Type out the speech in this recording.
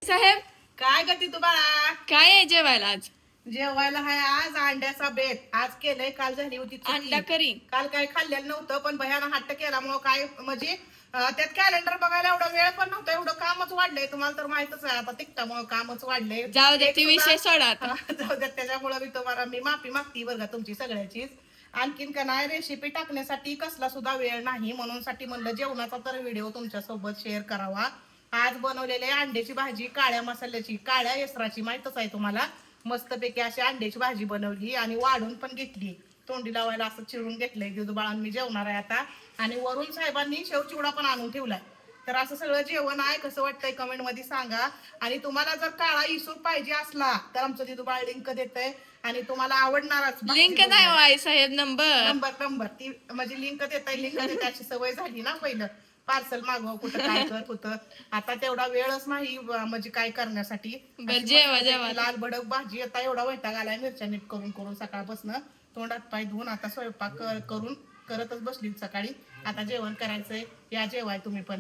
साहेब काय गती तू बाळा? काय आहे जेवायला आज? जेवायला हाय आज अंड्याचा बेत. आज केलंय, काल झाली होती चुकी. अंडा करी. काल काय खाल्लेलं नव्हतं, पण भयानं हट्ट केल्यामुळं काय म्हणजे त्यात कॅलेंडर बघायला एवढा वेळ पण नव्हता. एवढं कामच वाढलंय, तुम्हाला तर माहितच आहे आता तिकटामुळे कामच वाढलंय. जाऊ दे, ती विषय सोडा आता. जाऊ द्या, त्याच्यामुळे मी माफी मागती बरं का तुमची सगळ्याचीच. आणखीन का नाही, रेसिपी टाकण्यासाठी कसला सुद्धा वेळ नाही, म्हणून साठी म्हणलं जेवणाचा तर व्हिडिओ तुमच्या सोबत शेअर करावा. आज बनवलेले अंड्याची भाजी काळ्या मसाल्याची, काळ्या येसराची, माहितच आहे तुम्हाला. मस्तपैकी अशी अंड्याची भाजी बनवली आणि वाढून पण घेतली, तोंडी लावायला असं चिरून घेतलंय. दिदू बाळांनी मी जेवणार आहे आता. आणि वरून साहेबांनी शेव चिवडा पण आणून ठेवलाय. तर असं सगळं जेवण आहे. कसं वाटतंय कमेंट मध्ये सांगा. आणि तुम्हाला जर काळा इसूर पाहिजे असला तर आमचं दिदू बाळ लिंक देतंय आणि तुम्हाला आवडणारच. लिंक नाही हो आई साहेब, नंबर. नंबर नंबर ती म्हणजे लिंक देता अशी सवय झाली ना. पहिलं पार्सल मागव, कुठं काय करत होतं. आता तेवढा वेळच नाही म्हणजे काय करण्यासाठी. बर जेवा जेवा. लाल भडक भाजी, आता एवढा वैताग आलाय मिरच्या नीट करून करून सकाळपासून. तोंडात पाय धुवून आता स्वयंपाक करून करतच बसली सकाळी. आता जेवण करायचंय. या जेवाय तुम्ही पण.